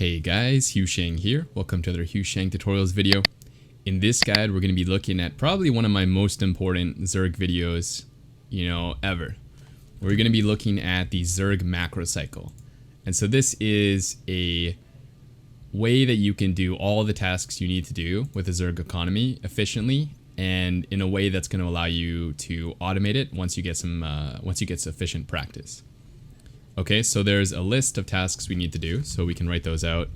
Hey guys, Hugh Shang here. Welcome to another Hugh Shang tutorials video. In this guide, we're going to be looking at probably one of my most important Zerg videos, ever. We're going to be looking at the Zerg macro cycle. And so this is a way that you can do all the tasks you need to do with the Zerg economy efficiently and in a way that's going to allow you to automate it once you get sufficient practice. Okay, so there's a list of tasks we need to do, so we can write those out.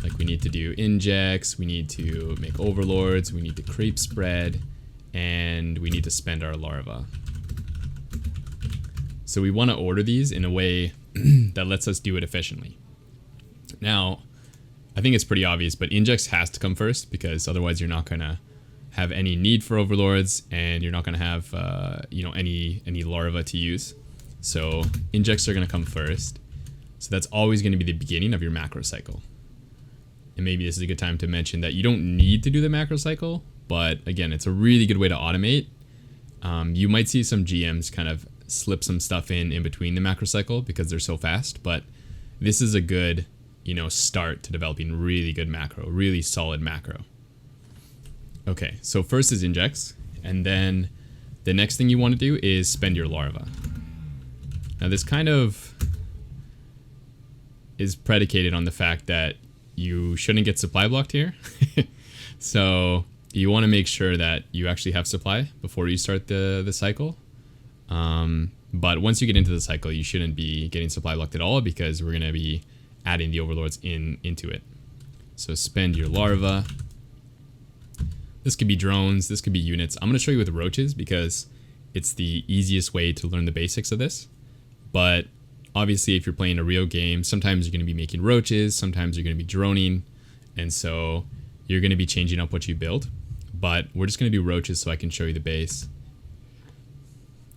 Like we need to do injects, we need to make overlords, we need to creep spread, and we need to spend our larva. So we want to order these in a way that lets us do it efficiently. Now, I think it's pretty obvious, but injects has to come first because otherwise you're not going to have any need for overlords and you're not going to have any larva to use. So injects are going to come first. So that's always going to be the beginning of your macro cycle. And maybe this is a good time to mention that you don't need to do the macro cycle, but again, it's a really good way to automate. You might see some GMs kind of slip some stuff in between the macro cycle because they're so fast, but this is a good, start to developing really good macro, really solid macro. Okay, so first is injects, and then the next thing you want to do is spend your larva. Now this kind of is predicated on the fact that you shouldn't get supply blocked here. So you want to make sure that you actually have supply before you start the cycle. But once you get into the cycle, you shouldn't be getting supply blocked at all because we're going to be adding the overlords into it. So spend your larva. This could be drones, this could be units. I'm going to show you with roaches because it's the easiest way to learn the basics of this. But obviously, if you're playing a real game, sometimes you're going to be making roaches, sometimes you're going to be droning, and so you're going to be changing up what you build. But we're just going to do roaches so I can show you the base.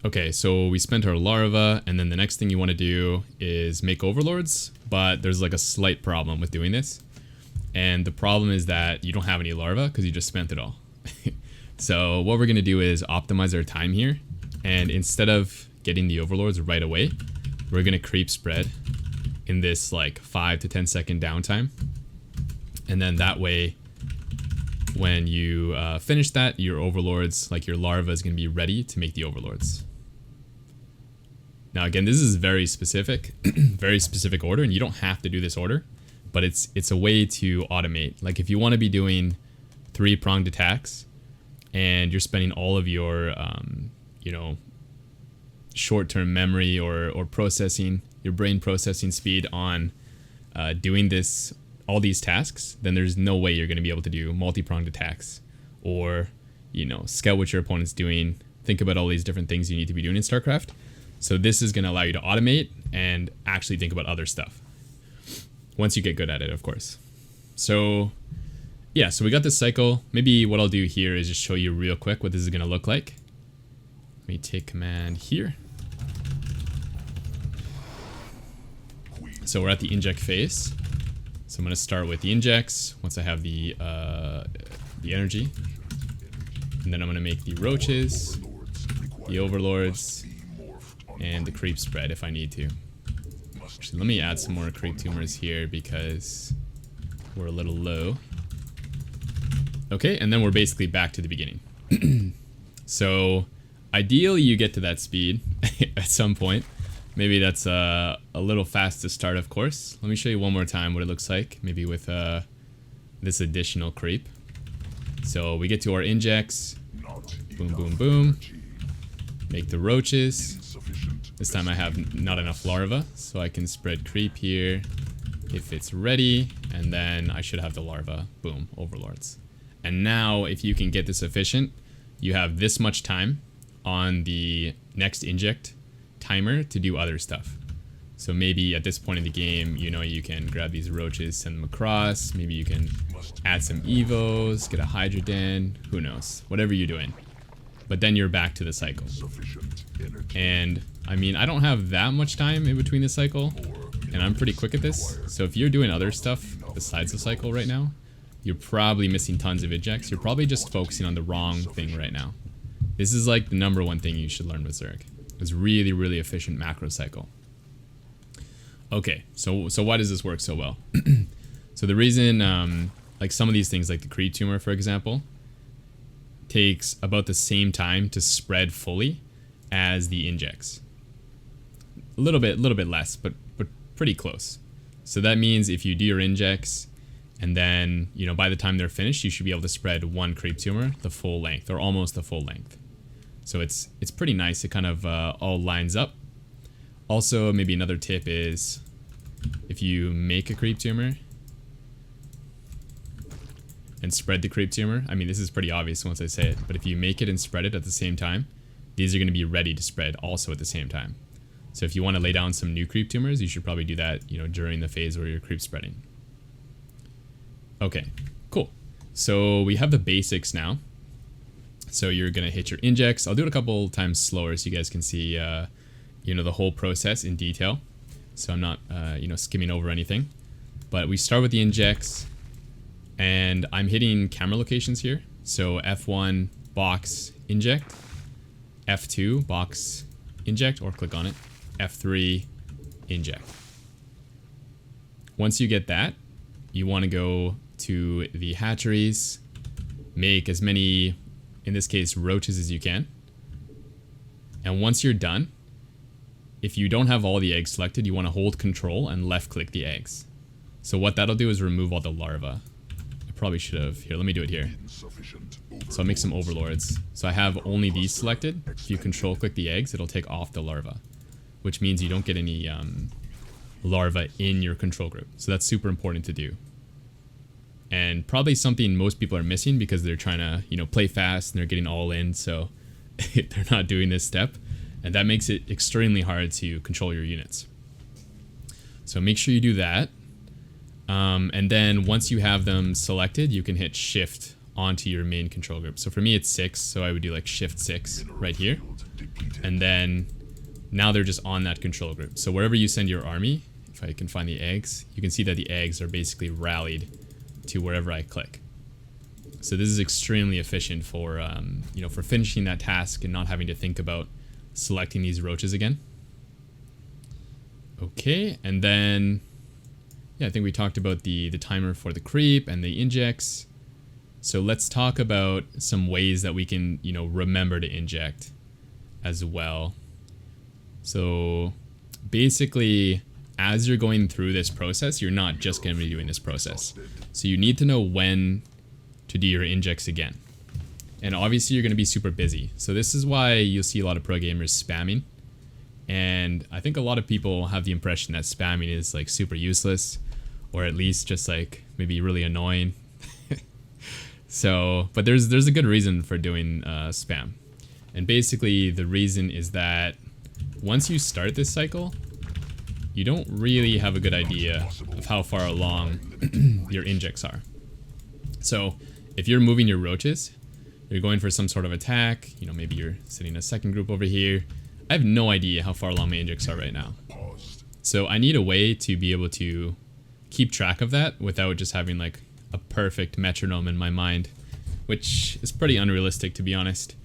Okay, so we spent our larva, and then the next thing you want to do is make overlords, but there's like a slight problem with doing this. And the problem is that you don't have any larva because you just spent it all. So what we're going to do is optimize our time here, and instead of getting the overlords right away, we're going to creep spread in this like 5 to 10 second downtime. And then that way, when you finish that, your overlords, like your larva, is going to be ready to make the overlords. Now again, this is very specific, very specific order, and you don't have to do this order, but it's a way to automate. Like if you want to be doing 3-pronged attacks and you're spending all of your, short-term memory or processing, your brain processing speed on doing all these tasks, then there's no way you're going to be able to do multi-pronged attacks or, scout what your opponent's doing, think about all these different things you need to be doing in StarCraft. So this is going to allow you to automate and actually think about other stuff. Once you get good at it, of course. So yeah, so we got this cycle. Maybe what I'll do here is just show you real quick what this is going to look like. Let me take command here. So we're at the inject phase. So I'm going to start with the injects once I have the energy. And then I'm going to make the roaches, the overlords, and the creep spread if I need to. Actually, let me add some more creep tumors here because we're a little low. Okay, and then we're basically back to the beginning. So ideally you get to that speed at some point. Maybe that's a little fast to start, of course. Let me show you one more time what it looks like, maybe with this additional creep. So we get to our injects, boom, boom, boom, make the roaches. This time I have not enough larva, so I can spread creep here if it's ready, and then I should have the larva, boom, overlords. And now if you can get this efficient, you have this much time on the next inject timer to do other stuff. So maybe at this point in the game, you can grab these roaches, send them across, maybe you can add some evos, get a hydra den, who knows, whatever you're doing. But then you're back to the cycle. And I mean, I don't have that much time in between the cycle, and I'm pretty quick at this. So if you're doing other stuff besides the cycle right now, you're probably missing tons of injects. You're probably just focusing on the wrong thing right now. This is like the #1 thing you should learn with Zerg. It's really, really efficient macro cycle. Okay, so why does this work so well? So the reason, like some of these things, like the creep tumor, for example, takes about the same time to spread fully as the injects. A little bit less, but pretty close. So that means if you do your injects, and then, you know, by the time they're finished, you should be able to spread one creep tumor the full length, or almost the full length. So it's pretty nice. It kind of all lines up. Also, maybe another tip is if you make a creep tumor and spread the creep tumor, I mean, this is pretty obvious once I say it, but if you make it and spread it at the same time, these are going to be ready to spread also at the same time. So if you want to lay down some new creep tumors, you should probably do that, you know, during the phase where you're creep spreading. Okay, cool. So we have the basics now. So you're going to hit your injects. I'll do it a couple times slower so you guys can see, you know, the whole process in detail. So I'm not, you know, skimming over anything. But we start with the injects. And I'm hitting camera locations here. So F1, box, inject. F2, box, inject, or click on it. F3, inject. Once you get that, you want to go to the hatcheries, make as many, in this case, roaches as you can. And once you're done, if you don't have all the eggs selected, you want to hold control and left click the eggs. So what that'll do is remove all the larvae. Probably should have. Here, let me do it here. So I'll make some overlords. So I have only these selected. If you control click the eggs, it'll take off the larva, which means you don't get any larvae in your control group. So that's super important to do. And probably something most people are missing because they're trying to, you know, play fast and they're getting all in. So they're not doing this step. And that makes it extremely hard to control your units. So make sure you do that. And then once you have them selected, you can hit shift onto your main control group. So for me, it's 6. So I would do like shift 6 right here. And then now they're just on that control group. So wherever you send your army, if I can find the eggs, you can see that the eggs are basically rallied to wherever I click. So this is extremely efficient for, you know, for finishing that task and not having to think about selecting these roaches again. Okay, and then yeah, I think we talked about the timer for the creep and the injects. So let's talk about some ways that we can, you know, remember to inject as well. So basically, as you're going through this process, you're not just going to be doing this process. So you need to know when to do your injects again. And obviously you're going to be super busy. So this is why you'll see a lot of pro gamers spamming. And I think a lot of people have the impression that spamming is like super useless, or at least just like maybe really annoying. So, but there's a good reason for doing spam. And basically the reason is that once you start this cycle, you don't really have a good idea of how far along your injects are. So if you're moving your roaches, you're going for some sort of attack, you know, maybe you're sitting a second group over here. I have no idea how far along my injects are right now. So I need a way to be able to keep track of that without just having like a perfect metronome in my mind, which is pretty unrealistic, to be honest.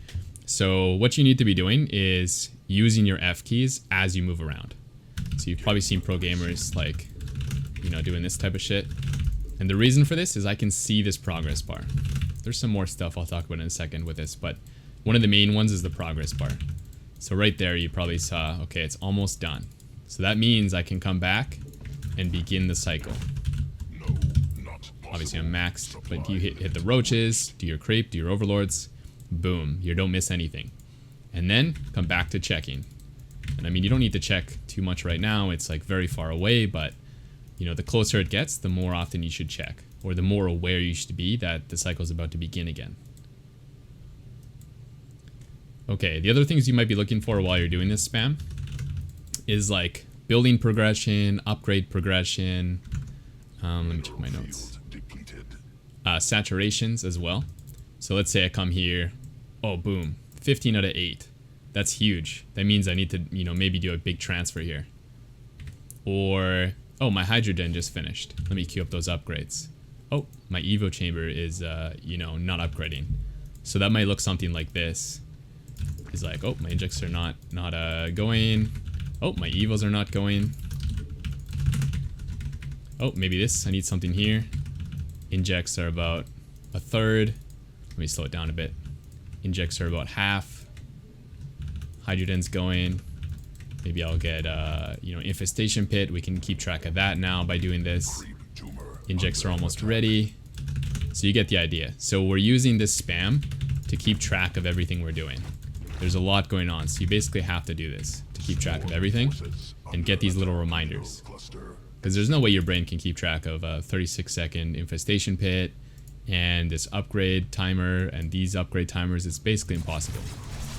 So what you need to be doing is using your F keys as you move around. So you've probably seen pro gamers like, you know, doing this type of shit. And the reason for this is I can see this progress bar. There's some more stuff I'll talk about in a second with this, but one of the main ones is the progress bar. So right there you probably saw, okay, it's almost done. So that means I can come back and begin the cycle. Obviously I'm maxed, but you hit the roaches, do your creep, do your overlords, boom, you don't miss anything. And then come back to checking. And I mean, you don't need to check too much right now, it's like very far away, but you know, the closer it gets, the more often you should check, or the more aware you should be that the cycle is about to begin again. Okay, the other things you might be looking for while you're doing this spam is like building progression, upgrade progression, let me check my notes. Saturations as well. So let's say I come here, oh boom, 15 out of 8. That's huge. That means I need to, you know, maybe do a big transfer here. Or, oh, my hydrogen just finished. Let me queue up those upgrades. Oh, my Evo chamber is, you know, not upgrading. So that might look something like this. It's like, oh, my injects are not going. Oh, my Evos are not going. Oh, maybe this. I need something here. Injects are about a third. Let me slow it down a bit. Injects are about half. Hydrogen's going. Maybe I'll get, infestation pit. We can keep track of that now by doing this. Injects are almost ready. So you get the idea. So we're using this spam to keep track of everything we're doing. There's a lot going on, so you basically have to do this to keep track of everything and get these little reminders. Because there's no way your brain can keep track of a 36-second infestation pit and this upgrade timer and these upgrade timers. It's basically impossible.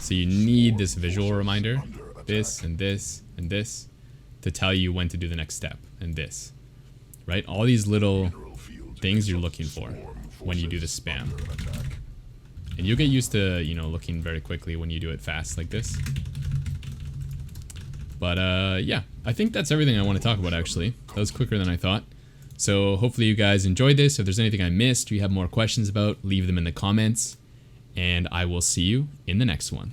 So you need this visual reminder, this and this and this, to tell you when to do the next step, and this. Right? All these little things you're looking for when you do the spam. And you'll get used to, looking very quickly when you do it fast like this. But yeah, I think that's everything I want to talk about, actually. That was quicker than I thought. So hopefully you guys enjoyed this. If there's anything I missed or you have more questions about, leave them in the comments. And I will see you in the next one.